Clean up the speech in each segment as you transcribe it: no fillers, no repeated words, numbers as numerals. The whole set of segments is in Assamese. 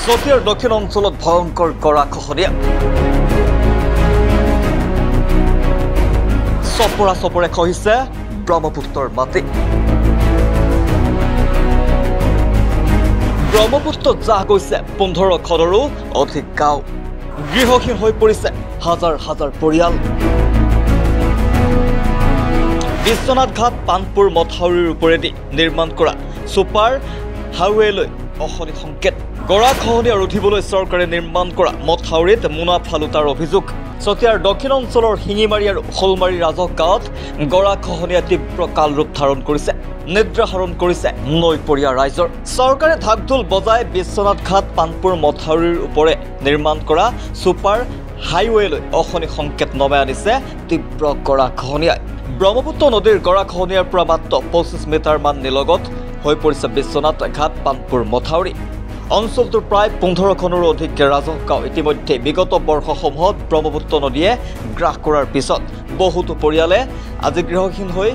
চতিয়াৰ দক্ষিণ অঞ্চলত ভয়ংকৰ গৰাখহনীয়া চপৰে খহিছে ব্ৰহ্মপুত্ৰৰ মাটি ব্ৰহ্মপুত্ৰত জাহ গৈছে 15খনৰো অধিক গাঁও গৃহহীন হৈ পৰিছে হাজাৰ হাজাৰ পৰিয়াল বিশ্বনাথ ঘাট পানপুৰ মথাউৰিৰ ওপৰেদি নিৰ্মাণ কৰা ছুপাৰ হাইৱেলৈ অশনি সংকেত গৰাখহনীয়া ৰোধিবলৈ চৰকাৰে নিৰ্মাণ কৰা মথাউৰিত মুনাফা লুটাৰ অভিযোগ চতিয়াৰ দক্ষিণ অঞ্চলৰ শিঙিমাৰী আৰু শলমাৰী ৰাজহ গাঁৱত গৰাখহনীয়া তীব্ৰ কাল ৰূপ ধাৰণ কৰিছে নিদ্ৰা হৰণ কৰিছে নৈপৰীয়া ৰাইজৰ চৰকাৰে ঢাকঢোল বজাই বিশ্বনাথ ঘাট পানপুৰ মথাউৰিৰ ওপৰে নিৰ্মাণ কৰা ছুপাৰ হাইৱেলৈ অশনি সংকেত নমাই আনিছে তীব্ৰ গৰাখহনীয়াই ব্ৰহ্মপুত্ৰ নদীৰ গৰাখহনীয়াৰ পৰা মাত্ৰ 25 মিটাৰমান নিলগত হৈ পৰিছে বিশ্বনাথ ঘাট পানপুৰ মথাউৰি অঞ্চলটোৰ প্ৰায় 15খনৰো অধিক ৰাজহ গাঁও ইতিমধ্যে বিগত বৰ্ষসমূহত ব্ৰহ্মপুত্ৰ নদীয়ে গ্ৰাস কৰাৰ পিছত বহুতো পৰিয়ালে আজি গৃহহীন হৈ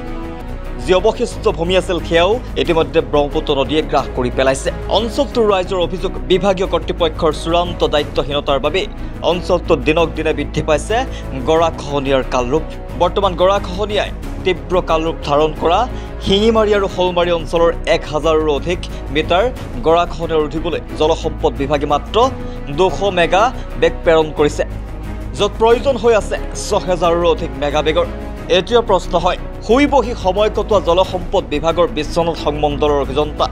যি অৱশিষ্ট ভূমি আছিল সেয়াও ইতিমধ্যে ব্ৰহ্মপুত্ৰ নদীয়ে গ্ৰাস কৰি পেলাইছে অঞ্চলটোৰ ৰাইজৰ অভিযোগ বিভাগীয় কৰ্তৃপক্ষৰ চূড়ান্ত দায়িত্বহীনতাৰ বাবে অঞ্চলটোত দিনক দিনে বৃদ্ধি পাইছে গৰাখহনীয়াৰ কালৰূপ বৰ্তমান গৰাখহনীয়াই তীব্ৰ কালৰূপ ধাৰণ কৰা শিঙিমাৰী আৰু শলমাৰী অঞ্চলৰ 1000ৰো অধিক মিটাৰ গৰাখহনীয়া ৰোধিবলৈ জলসম্পদ বিভাগে মাত্ৰ 200 মেগা বেগ প্ৰেৰণ কৰিছে য'ত প্ৰয়োজন হৈ আছে 6000ৰো অধিক মেগা বেগৰ এতিয়া প্ৰশ্ন হয় শুই বহি সময় কটোৱা জলসম্পদ বিভাগৰ বিশ্বনাথ সংমণ্ডলৰ অভিযন্তা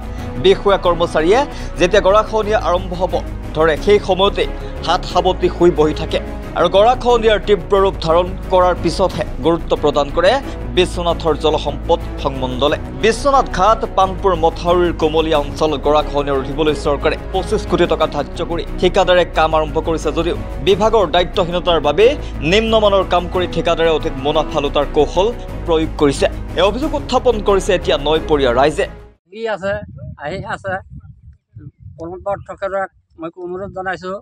বিষয়া কৰ্মচাৰীয়ে যেতিয়া গৰাখহনীয়া আৰম্ভ হ'ব ধৰে সেই সময়তে হাত সাৱটি শুই বহি থাকে আৰু গৰাখহনীয়াৰ তীব্ৰ ৰূপ ধাৰণ কৰাৰ পিছতহে গুৰুত্ব প্ৰদান কৰে বিশ্বনাথৰ জলসম্পদ সংমণ্ডলে বিশ্বনাথ ঘাট পানপুৰ মথাউৰিৰ কোমলীয়া অঞ্চল গৰাখহনীয়া ৰোধিবলৈ চৰকাৰে 25 কোটি টকা ধাৰ্য কৰি ঠিকাদাৰে কাম আৰম্ভ কৰিছে যদিও বিভাগৰ দায়িত্বহীনতাৰ বাবে নিম্নমানৰ কাম কৰি ঠিকাদাৰে অধিক মুনাফা লুটাৰ কৌশল প্ৰয়োগ কৰিছে এই অভিযোগ উত্থাপন কৰিছে এতিয়া নৈপৰীয়া ৰাইজে আছে পৰম্পৰা মই অনুৰোধ জনাইছোঁ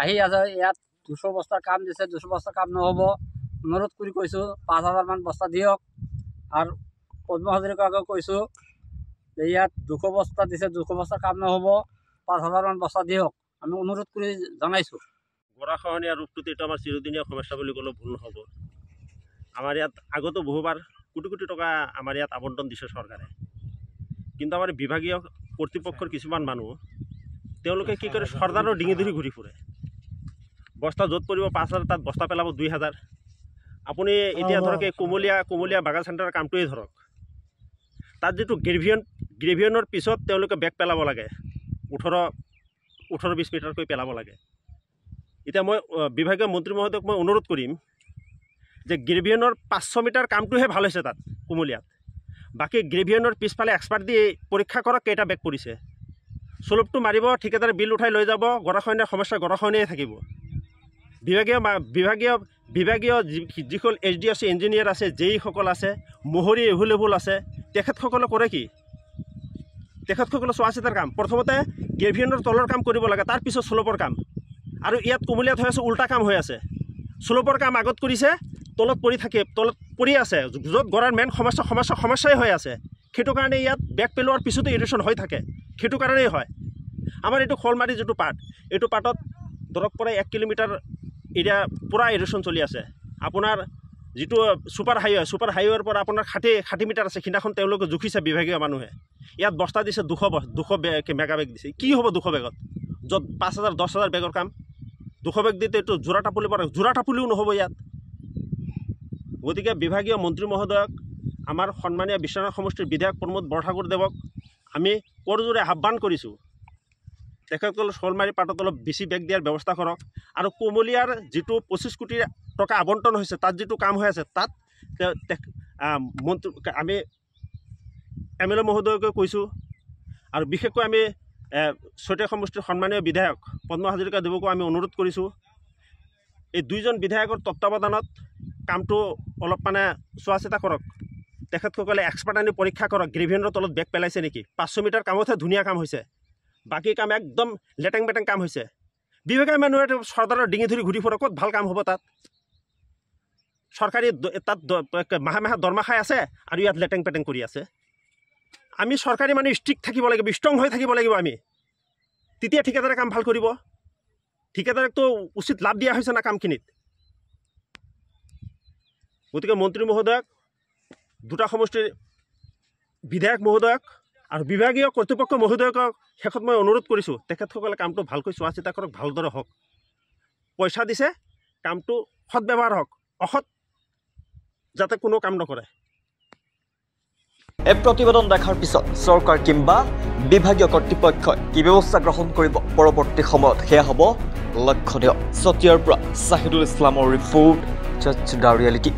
আহি আছে ইয়াত 200 বস্তাৰ কাম দিছে 200 বস্তাৰ কাম নহ'ব অনুৰোধ কৰি কৈছোঁ 5000 মান বস্তা দিয়ক আৰু পদ্ম হাজৰিকাকে কৈছোঁ যে ইয়াত 200 বস্তা দিছে 200 বস্তাৰ কাম নহ'ব 5000 মান বস্তা দিয়ক আমি অনুৰোধ কৰি জনাইছোঁ গৰাখহনীয়া ৰূপটোত এইটো আমাৰ চিৰদিনীয়া সমস্যা বুলি ক'লেও ভুল নহ'ব আমাৰ ইয়াত আগতো বহুবাৰ কোটি কোটি টকা আমাৰ ইয়াত আবণ্টন দিছে চৰকাৰে কিন্তু আমাৰ বিভাগীয় কৰ্তৃপক্ষৰ কিছুমান মানুহ তেওঁলোকে কি কৰে চৰকাৰৰ ডিঙি ধৰি ঘূৰি ফুৰে বস্তা য'ত পৰিব 5000 তাত বস্তা পেলাব 2000 আপুনি এতিয়া ধৰক এই কোমলীয়া বাগান চেণ্টাৰৰ কামটোৱেই ধৰক তাত যিটো গ্ৰেভিয়নৰ পিছত তেওঁলোকে বেগ পেলাব লাগে 18-20 মিটাৰকৈ পেলাব লাগে এতিয়া মই বিভাগীয় মন্ত্ৰী মহোদয়ক মই অনুৰোধ কৰিম যে গ্ৰেভিয়নৰ 500 মিটাৰ কামটোহে ভাল হৈছে তাত কোমলীয়াত বাকী গ্ৰেভিয়নৰ পিছফালে এক্সপাৰ্ট দি পৰীক্ষা কৰক কেইটা বেগ পৰিছে চলপটো মাৰিব ঠিকাদাৰে বিল উঠাই লৈ যাব গৰাখহনীয়াৰ সমস্যা গৰাখহনীয়াই থাকিব বিভাগীয় যিসকল HDC ইঞ্জিনিয়াৰ আছে JE সকল আছে মোহৰী এভেইলেবল আছে তেখেতসকলে কৰে কি তেখেতসকলে চোৱা চিতাৰ কাম প্ৰথমতে গ্ৰেভিয়নৰ তলৰ কাম কৰিব লাগে তাৰ পিছত চলপৰ কাম আৰু ইয়াত কোমলীয়াত হৈ আছে উল্টা কাম হৈ আছে চলপৰ কাম আগত কৰিছে তলত পৰি আছে য'ত গৰাৰ মেইন সমস্যাই হৈ আছে সেইটো কাৰণে ইয়াত বেগ পেলোৱাৰ পিছতে ইৰিশ্যন হৈ থাকে সেইটো কাৰণেই হয় আমাৰ এইটো শলমাৰী যিটো পাৰ্ট এইটো পাৰ্টত ধৰক প্ৰায় 1 কিলোমিটাৰ এৰিয়া পুৰা ইৰিশ্যন চলি আছে আপোনাৰ যিটো ছুপাৰ হাইৱেৰ পৰা আপোনাৰ 60 মিটাৰ আছে সিদিনাখন তেওঁলোকে জুখিছে বিভাগীয় মানুহে ইয়াত বস্তা দিছে 200 মেগা বেগ দিছে কি হ'ব 200 বেগত য'ত 5000 10000 বেগৰ কাম 200 বেগ দিতে এইটো জোৰা টাপুলিও নহ'ব ইয়াত গতিকে বিভাগীয় মন্ত্ৰী মহোদয়ক আমাৰ সন্মানীয় বিশ্বনাথ সমষ্টিৰ বিধায়ক প্ৰমোদ বৰঠাকুৰদেৱক আমি কৰজোৰে আহ্বান কৰিছোঁ তেখেতসকলে শলমাৰী পাটত অলপ বেছি বেগ দিয়াৰ ব্যৱস্থা কৰক আৰু কোমলীয়াৰ যিটো 25 কোটি টকা আবণ্টন হৈছে তাত যিটো কাম হৈ আছে তাত আমি MLA মহোদয়কে কৈছোঁ আৰু বিশেষকৈ আমি চতিয়া সমষ্টিৰ সন্মানীয় বিধায়ক পদ্ম হাজৰিকা দেৱকো আমি অনুৰোধ কৰিছোঁ এই দুইজন বিধায়কৰ তত্ত্বাৱধানত কামটো অলপ মানে চোৱা চিতা কৰক তেখেতসকলে এক্সপাৰ্ট আনি পৰীক্ষা কৰক গ্ৰেভিয়নৰ তলত বেগ পেলাইছে নেকি 500 মিটাৰ কামতহে ধুনীয়া কাম হৈছে বাকী কাম একদম লেটেং বেটেং কাম হৈছে বিভাগীয় মানুহে চৰকাৰৰ ডিঙি ধৰি ঘূৰি ফুৰে ক'ত ভাল কাম হ'ব তাত চৰকাৰী তাত মাহে মাহে দৰমহা খাই আছে আৰু ইয়াত লেটেং পেটেং কৰি আছে আমি চৰকাৰী মানুহ ষ্ট্ৰিক্ট থাকিব লাগিব ষ্ট্ৰং হৈ থাকিব লাগিব আমি তেতিয়া ঠিকাদাৰে কাম ভাল কৰিব ঠিকাদাৰকতো উচিত লাভ দিয়া হৈছে না কামখিনিত গতিকে মন্ত্ৰী মহোদয়ক দুটা সমষ্টিৰ বিধায়ক মহোদয়ক আৰু বিভাগীয় কৰ্তৃপক্ষ মহোদয়কক শেষত মই অনুৰোধ কৰিছোঁ তেখেতসকলে কামটো ভালকৈ চোৱা চিতা কৰক ভালদৰে হওক পইচা দিছে কামটো সৎ ব্যৱহাৰ হওক অসৎ যাতে কোনো কাম নকৰে এই প্ৰতিবেদন দেখাৰ পিছত চৰকাৰ কিংবা বিভাগীয় কৰ্তৃপক্ষই কি ব্যৱস্থা গ্ৰহণ কৰিব পৰৱৰ্তী সময়ত সেয়া হ'ব লক্ষণীয়। চতিয়াৰ পৰা ছাহিদুল ইছলামৰ ৰিপৰ্ট, জাষ্ট দা ৰিয়েলিটি।